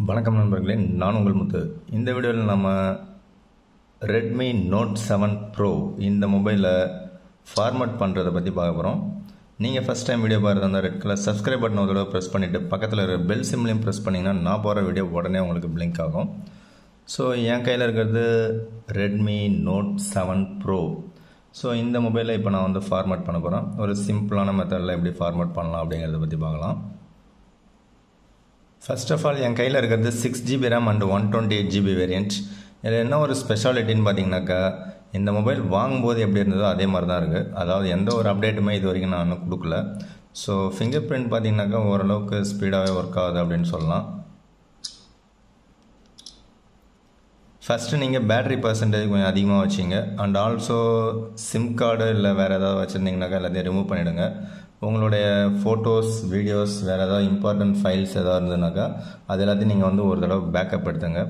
வணக்கம் நண்பர்களே, நான் உங்கள் முத்து. இந்த வீடியோவில் நம்ம Redmi Note 7 Pro இந்த மொபைலை ஃபார்மட் பண்ணுறதை பற்றி பார்க்க போகிறோம். நீங்கள் ஃபஸ்ட் டைம் வீடியோ பார்க்குறது அந்த ரெட் கலர் சப்ஸ்கிரைப் பட்டன் ஒரு ப்ரெஸ் பண்ணிவிட்டு பக்கத்தில் இருக்கிற பெல் சிம்லையும் ப்ரெஸ் பண்ணிங்கன்னா நான் போகிற வீடியோ உடனே உங்களுக்கு பிளிங்க் ஆகும். ஸோ என் கையில் இருக்கிறது Redmi Note 7 Pro. ஸோ இந்த மொபைலை இப்போ நான் ஃபார்மட் பண்ண போகிறேன். ஒரு சிம்பிளான மெத்தடில் எப்படி ஃபார்மட் பண்ணலாம் அப்படிங்கிறத பற்றி பார்க்கலாம். ஃபர்ஸ்ட் ஆஃப் ஆல் என் கையில் இருக்கிறது 6GB RAM and 128GB variant. இதில் என்ன ஒரு ஸ்பெஷாலிட்டின்னு பார்த்தீங்கன்னாக்கா, இந்த மொபைல் வாங்கும்போது எப்படி இருந்ததோ அதே மாதிரி தான் இருக்குது. அதாவது எந்த ஒரு அப்டேட்டுமே இது வரைக்கும் நான் இன்னும் கொடுக்கல. ஸோ ஃபிங்கர் பிரிண்ட் பார்த்தீங்கன்னாக்கா ஓரளவுக்கு ஸ்பீடாகவே ஒர்க் ஆகுது அப்படின்னு சொல்லலாம். ஃபஸ்ட்டு நீங்கள் பேட்டரி பர்சன்டேஜ் கொஞ்சம் அதிகமாக வச்சிங்க. அண்ட் ஆல்சோ சிம் கார்டு இல்லை வேறு ஏதாவது வச்சுருந்தீங்கனாக்கா எல்லாத்தையும் ரிமூவ் பண்ணிவிடுங்க. உங்களுடைய ஃபோட்டோஸ், வீடியோஸ், வேறு ஏதாவது இம்பார்ட்டன்ட் ஃபைல்ஸ் எதாவது இருந்ததுனாக்கா அது எல்லாத்தையும் நீங்கள் ஒரு தடவை பேக்கப் எடுத்துங்க.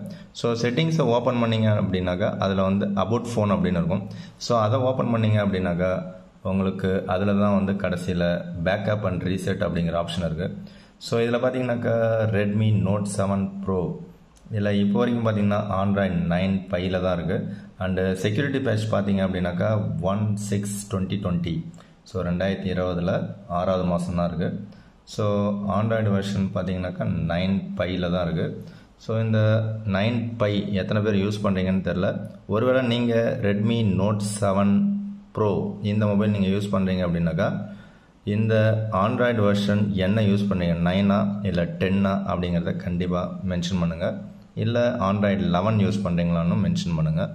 ஸோ செட்டிங்ஸை ஓப்பன் பண்ணிங்க அப்படின்னாக்கா அதில் அபவுட் ஃபோன் அப்படின்னு இருக்கும். ஸோ அதை ஓப்பன் பண்ணிங்க அப்படின்னாக்கா உங்களுக்கு அதில் தான் கடைசியில் பேக்கப் அண்ட் ரீசெட் அப்படிங்கிற ஆப்ஷன் இருக்குது. ஸோ இதில் பார்த்தீங்கன்னாக்கா Redmi Note 7 Pro இதில் இப்போ வரைக்கும் பார்த்தீங்கன்னா Android 9 Pieல தான் இருக்குது. அண்டு செக்யூரிட்டி பேட்ச் பார்த்தீங்க அப்படின்னாக்கா 1/6/2020. ஸோ 2020 6வது மாதம் தான் இருக்குது. ஸோ ஆண்ட்ராய்டு வெர்ஷன் பார்த்தீங்கன்னாக்கா 9 Pieல தான் இருக்குது. ஸோ இந்த 9 Pie எத்தனை பேர் யூஸ் பண்ணுறீங்கன்னு தெரில. ஒருவேளை நீங்கள் Redmi Note 7 Pro இந்த மொபைல் நீங்கள் யூஸ் பண்ணுறீங்க அப்படின்னாக்கா இந்த ஆண்ட்ராய்டு வெர்ஷன் என்ன யூஸ் பண்ணுறீங்க, 9ஆ இல்லை 10ஆ அப்படிங்கிறத கண்டிப்பாக மென்ஷன் பண்ணுங்கள். இல்லை ஆண்ட்ராய்டு 11 யூஸ் பண்ணுறீங்களான்னு மென்ஷன் பண்ணுங்கள்.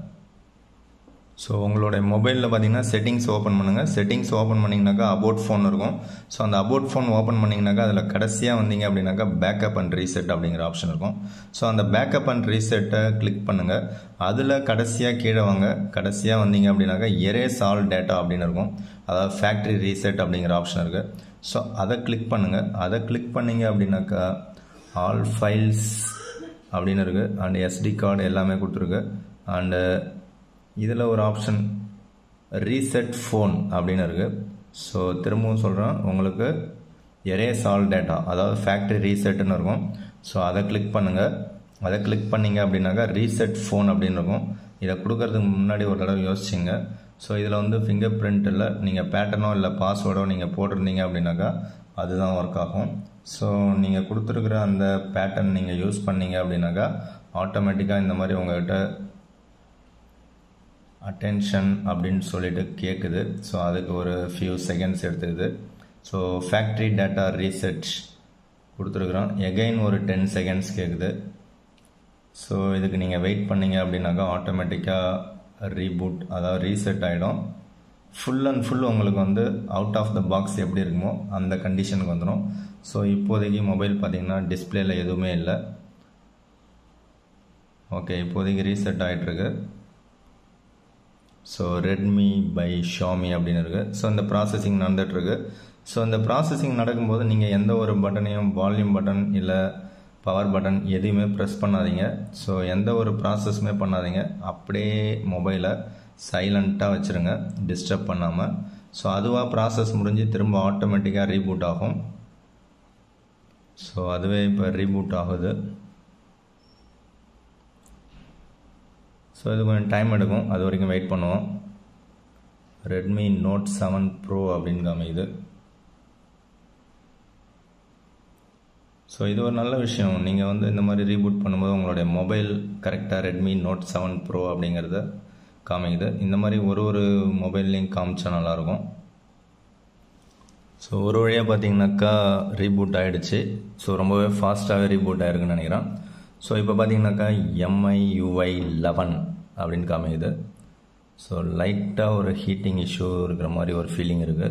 ஸோ உங்களுடைய மொபைலில் பார்த்தீங்கன்னா செட்டிங்ஸ் ஓப்பன் பண்ணுங்கள். செட்டிங்ஸ் ஓப்பன் பண்ணிங்கனாக்கா அபவுட் ஃபோன் இருக்கும். ஸோ அந்த அபவுட் ஃபோன் ஓப்பன் பண்ணிங்கனாக்கா அதில் கடைசியாக வந்தீங்க அப்படின்னாக்கா பேக்கப் அண்ட் ரீசெட் அப்படிங்கிற ஆப்ஷன் இருக்கும். ஸோ அந்த பேக்கப் அண்ட் ரீசெட்டை கிளிக் பண்ணுங்கள். அதில் கடைசியாக கீழே வாங்க. கடைசியாக வந்தீங்க அப்படின்னாக்கா எரேஸ் ஆல் டேட்டா அப்படின்னு இருக்கும். அதாவது ஃபேக்ட்ரி ரீசெட் அப்படிங்கிற ஆப்ஷன் இருக்குது. ஸோ அதை கிளிக் பண்ணுங்கள். அதை கிளிக் பண்ணிங்க அப்படின்னாக்கா ஆல் ஃபைல்ஸ் அப்படின்னு இருக்குது. அண்ட் SD கார்டு எல்லாமே கொடுத்துருக்கு. அண்டு இதில் ஒரு ஆப்ஷன் ரீசெட் ஃபோன் அப்படின்னு இருக்குது. ஸோ திரும்பவும் சொல்கிறேன், உங்களுக்கு எரேஸ் ஆல் டேட்டா அதாவது ஃபேக்ட்ரி ரீசெட்டுன்னு இருக்கும். ஸோ அதை கிளிக் பண்ணுங்கள். அதை கிளிக் பண்ணிங்க அப்படின்னாக்கா ரீசெட் ஃபோன் அப்படின்னு இருக்கும். இதை கொடுக்கறதுக்கு முன்னாடி ஒரு தடவை யோசிச்சிங்க. ஸோ இதில் ஃபிங்கர் பிரிண்ட் இல்லை, நீங்கள் பேட்டர்னோ இல்லை பாஸ்வேர்டோ நீங்கள் போட்டிருந்தீங்க அப்படின்னாக்கா அதுதான் ஒர்க் ஆகும். ஸோ நீங்கள் கொடுத்துருக்குற அந்த பேட்டர்ன் நீங்கள் யூஸ் பண்ணீங்க அப்படின்னாக்கா ஆட்டோமேட்டிக்காக இந்த மாதிரி உங்கள்கிட்ட அட்டென்ஷன் அப்படின்னு சொல்லிட்டு கேட்குது. ஸோ அதுக்கு ஒரு ஃபியூ செகண்ட்ஸ் எடுத்துக்குது. ஸோ ஃபேக்ட்ரி டேட்டா ரீசெட் கொடுத்துருக்குறோம். எகைன் ஒரு 10 செகண்ட்ஸ் கேட்குது. ஸோ இதுக்கு நீங்கள் வெயிட் பண்ணீங்க அப்படின்னாக்கா ஆட்டோமேட்டிக்காக ரீபூட் அதாவது ரீசெட் ஆகிடும். ஃபுல் அண்ட் ஃபுல் உங்களுக்கு அவுட் ஆஃப் த பாக்ஸ் எப்படி இருக்குமோ அந்த கண்டிஷனுக்கு வந்துடும். ஸோ இப்போதைக்கு மொபைல் பார்த்தீங்கன்னா டிஸ்பிளேல எதுவுமே இல்லை. ஓகே, இப்போதைக்கு ரீசெட் ஆகிட்டுருக்கு. ஸோ ரெட்மி பை ஷாமி அப்படின்னு இருக்குது. ஸோ இந்த ப்ராசஸிங் நடந்துகிட்ருக்கு. ஸோ இந்த ப்ராசஸிங் நடக்கும்போது நீங்கள் எந்த ஒரு பட்டனையும் வால்யூம் பட்டன் இல்லை பவர் பட்டன் எதையுமே ப்ரெஸ் பண்ணாதீங்க. ஸோ எந்த ஒரு ப்ராசஸுமே பண்ணாதீங்க. அப்படியே மொபைலை சைலண்ட்டாக வச்சுருங்க, டிஸ்டர்ப் பண்ணாமல். ஸோ அதுவாக ப்ராசஸ் முடிஞ்சு திரும்ப ஆட்டோமேட்டிக்காக ரீபூட் ஆகும். ஸோ அதுவே இப்போ ரீபூட் ஆகுது. ஸோ இது கொஞ்சம் டைம் எடுக்கும், அது வரைக்கும் வெயிட் பண்ணுவோம். Redmi Note 7 Pro அப்படின்னு காமிக்குது. ஸோ இது ஒரு நல்ல விஷயம். நீங்கள் இந்த மாதிரி ரீபூட் பண்ணும்போது உங்களுடைய மொபைல் கரெக்டாக Redmi Note 7 Pro அப்படிங்கிறத காமிக்குது. இந்த மாதிரி ஒரு மொபைல்லையும் காமிச்சா நல்லாயிருக்கும். ஸோ ஒரு வழியாக பார்த்தீங்கன்னாக்கா ரீபூட் ஆகிடுச்சு. ஸோ ரொம்பவே ஃபாஸ்ட்டாகவே ரீபூட் ஆகிருக்குன்னு நினைக்கிறேன். ஸோ இப்போ பார்த்தீங்கன்னாக்கா MIUI 11 அப்படின்னு காமிக்குது. ஸோ லைட்டாக ஒரு ஹீட்டிங் இஷ்யூ இருக்கிற மாதிரி ஒரு ஃபீலிங் இருக்குது.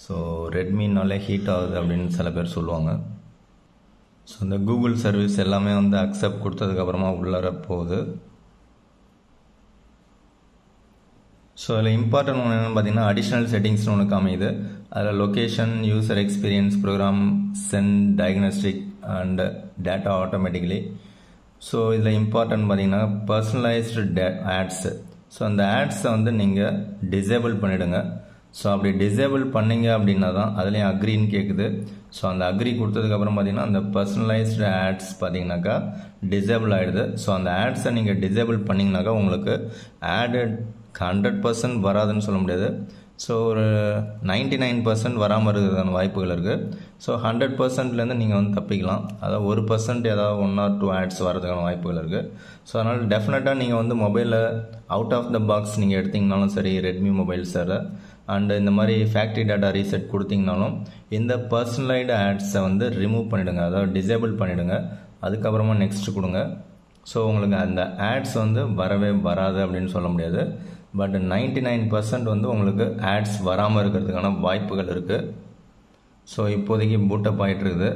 ஸோ ரெட்மினாலே ஹீட் ஆகுது அப்படின்னு சில பேர் சொல்லுவாங்க. ஸோ இந்த கூகுள் சர்வீஸ் எல்லாமே அக்செப்ட் கொடுத்ததுக்கப்புறமா உள்ளார போகுது. ஸோ அதில் இம்பார்ட்டன்ட் ஒன்று என்னென்னு பார்த்தீங்கன்னா அடிஷ்னல் செட்டிங்ஸ்னு ஒன்று காமிக்குது. அதில் location, user experience, program, send, diagnostic and data automatically. So இதில் இம்பார்ட்டன்ட் பார்த்தீங்கன்னா பர்சனலைஸ்டு ஆட்ஸு. ஸோ அந்த ஆட்ஸை நீங்கள் டிசேபிள் பண்ணிவிடுங்க. ஸோ அப்படி டிசேபிள் பண்ணிங்க அப்படின்னா தான் அதுலேயும் அக்ரின்னு கேட்குது. ஸோ அந்த அக்ரி கொடுத்ததுக்கப்புறம் பார்த்தீங்கன்னா அந்த பர்சனலைஸ்டு ஆட்ஸ் பார்த்தீங்கன்னாக்கா டிசேபிள் ஆகிடுது. ஸோ அந்த ஆட்ஸை நீங்கள் டிசேபிள் பண்ணிங்கனாக்கா உங்களுக்கு ஆடு 100% வராதுன்னு சொல்ல முடியாது. ஸோ ஒரு 99% வராமல் இருக்கிறதுக்கான வாய்ப்புகள் இருக்குது. ஸோ 100%லேருந்து நீங்கள் வந்து தப்பிக்கலாம். அதாவது 1% ஏதாவது 1 or 2 ஆட்ஸ் வரதுக்கான வாய்ப்புகள் இருக்குது. ஸோ அதனால் டெஃபினட்டாக நீங்கள் வந்து மொபைலில் அவுட் ஆஃப் த பாக்ஸ் நீங்கள் எடுத்திங்கனாலும் சரி, ரெட்மி மொபைல்ஸில் அண்டு இந்த மாதிரி ஃபேக்ட்ரி டேட்டா ரீசெட் கொடுத்தீங்கனாலும் இந்த பர்சனலைடு ஆட்ஸை வந்து ரிமூவ் பண்ணிவிடுங்க, அதாவது டிசேபிள் பண்ணிவிடுங்க. அதுக்கப்புறமா நெக்ஸ்ட் கொடுங்க. ஸோ உங்களுக்கு அந்த ஆட்ஸ் வந்து வரவே வராது அப்படின்னு சொல்ல முடியாது. பட் 99% வந்து உங்களுக்கு ஆட்ஸ் வராமல் இருக்கிறதுக்கான வாய்ப்புகள் இருக்குது. ஸோ இப்போதைக்கு பூட்டப் ஆகிட்டு இருக்குது.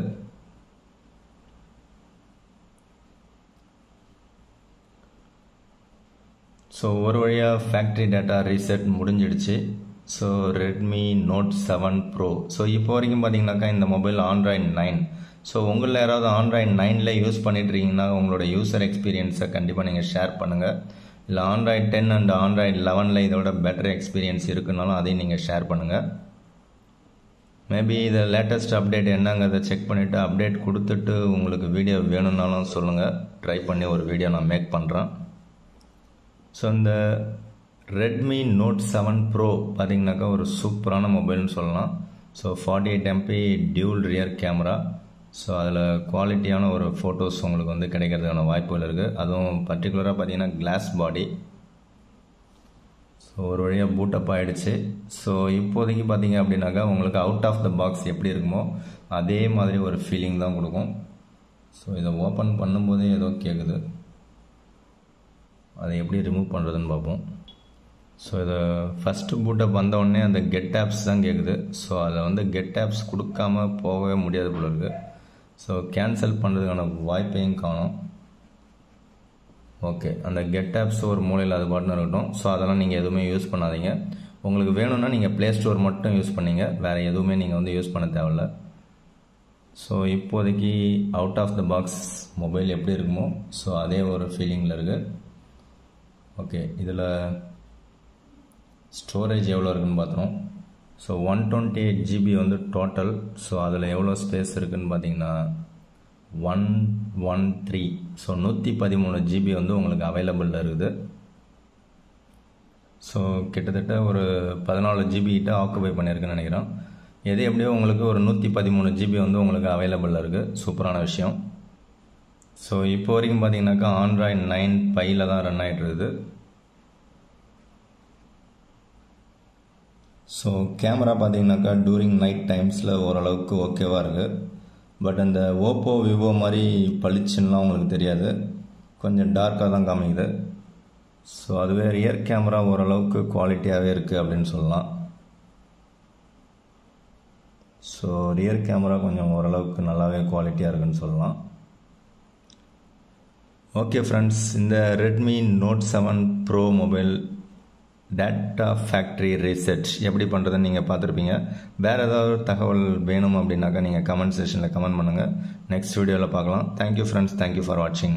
ஸோ ஒரு வழியாக ஃபேக்ட்ரி டேட்டா ரீசெட் முடிஞ்சிடுச்சு. So Redmi Note 7 Pro. So இப்போ வரைக்கும் பார்த்தீங்கன்னாக்கா இந்த மொபைல் ஆண்ட்ராய்டு 9. ஸோ உங்களில் யாராவது ஆண்ட்ராய்டு 9 யூஸ் பண்ணிட்டுருக்கீங்கன்னா உங்களோட யூசர் எக்ஸ்பீரியன்ஸை கண்டிப்பாக நீங்கள் ஷேர் பண்ணுங்கள். இல்லை ஆண்ட்ராய்டு 10 அண்ட் ஆண்ட்ராய்டு 11 இதோட பெட்டர் எக்ஸ்பீரியன்ஸ் இருக்குனாலும் அதையும் நீங்கள் ஷேர் பண்ணுங்கள். மேபி இதை லேட்டஸ்ட் அப்டேட் என்னங்கிறத செக் பண்ணிவிட்டு அப்டேட் கொடுத்துட்டு உங்களுக்கு வீடியோ வேணும்னாலும் சொல்லுங்கள். ட்ரை பண்ணி ஒரு வீடியோ நான் மேக் பண்ணுறேன். ஸோ இந்த ரெட்மி நோட் 7 ப்ரோ பார்த்தீங்கன்னாக்கா ஒரு சூப்பரான மொபைல்னு சொல்லலாம். So 48 MP dual rear camera. So அதில் குவாலிட்டியான ஒரு ஃபோட்டோஸ் உங்களுக்கு வந்து கிடைக்கிறதுக்கான வாய்ப்புகள் இருக்குது. அதுவும் பர்டிகுலராக பார்த்தீங்கன்னா கிளாஸ் பாடி. ஸோ ஒரு வழியாக பூட்டப் ஆகிடுச்சு. ஸோ இப்போதைக்கு பார்த்தீங்க அப்படின்னாக்கா உங்களுக்கு அவுட் ஆஃப் த பாக்ஸ் எப்படி இருக்குமோ அதே மாதிரி ஒரு ஃபீலிங் தான் கொடுக்கும். ஸோ இதை ஓப்பன் பண்ணும்போதே ஏதோ கேட்குது, அதை எப்படி ரிமூவ் பண்ணுறதுன்னு பார்ப்போம். ஸோ இதை ஃபஸ்ட்டு பூட்டப் வந்தவுடனே அந்த கெட் ஆப்ஸ் தான் கேட்குது. ஸோ அதை வந்து கெட் ஆப்ஸ் கொடுக்காம போகவே முடியாது போல இருக்குது. ஸோ கேன்சல் பண்ணுறதுக்கான வாய்ப்பையும் காணும். ஓகே, அந்த கெட் ஆப்ஸ் ஒரு மூலையில் அது பாட்டுன்னு இருக்கட்டும். ஸோ அதெல்லாம் நீங்கள் எதுவுமே யூஸ் பண்ணாதீங்க. உங்களுக்கு வேணும்னா நீங்கள் ப்ளே ஸ்டோர் மட்டும் யூஸ் பண்ணிங்க, வேறு எதுவுமே நீங்கள் வந்து யூஸ் பண்ண தேவையில்ல. ஸோ இப்போதைக்கு out of the box mobile எப்படி இருக்குமோ ஸோ அதே ஒரு ஃபீலிங்கில் இருக்குது. ஓகே, இதில் ஸ்டோரேஜ் எவ்வளோ இருக்குதுன்னு பார்த்துருவோம். ஸோ 128 GB வந்து டோட்டல். ஸோ அதில் எவ்வளோ ஸ்பேஸ் இருக்குதுன்னு பார்த்தீங்கன்னா 113. ஸோ 113 GB வந்து உங்களுக்கு அவைலபிளில் இருக்குது. ஸோ கிட்டத்தட்ட ஒரு 14 GB கிட்ட ஆக்குபை பண்ணியிருக்குன்னு நினைக்கிறேன். எது எப்படியோ உங்களுக்கு ஒரு 113 GB வந்து உங்களுக்கு அவைலபிளில் இருக்குது. சூப்பரான விஷயம். ஸோ இப்போ வரைக்கும் பார்த்தீங்கன்னாக்கா ஆண்ட்ராய்டு 9 பையில் தான் ரன் ஆகிட்டு இருக்குது. ஸோ கேமரா பார்த்தீங்கன்னாக்கா டூரிங் நைட் டைம்ஸில் ஓரளவுக்கு ஓகேவாக இருக்குது. பட் அந்த ஓப்போ விவோ மாதிரி பளிச்சுன்னெலாம் உங்களுக்கு தெரியாது, கொஞ்சம் டார்க்காக தான் காமிக்குது. ஸோ அதுவே ரியர் கேமரா ஓரளவுக்கு குவாலிட்டியாகவே இருக்குது அப்படின்னு சொல்லலாம். ஸோ ரியர் கேமரா கொஞ்சம் ஓரளவுக்கு நல்லாவே குவாலிட்டியாக இருக்குன்னு சொல்லலாம். ஓகே ஃப்ரெண்ட்ஸ், இந்த Redmi Note 7 Pro mobile data factory reset எப்படி பண்ணுறதுன்னு நீங்கள் பார்த்துருப்பீங்க. வேறு ஏதாவது தகவல் வேணும் அப்படின்னாக்கா நீங்கள் கமெண்ட் செக்ஷனில் கமெண்ட் பண்ணுங்கள். நெக்ஸ்ட் வீடியோவில் பார்க்கலாம். தேங்க்யூ ஃப்ரெண்ட்ஸ், தேங்க்யூ ஃபார் வாட்சிங்.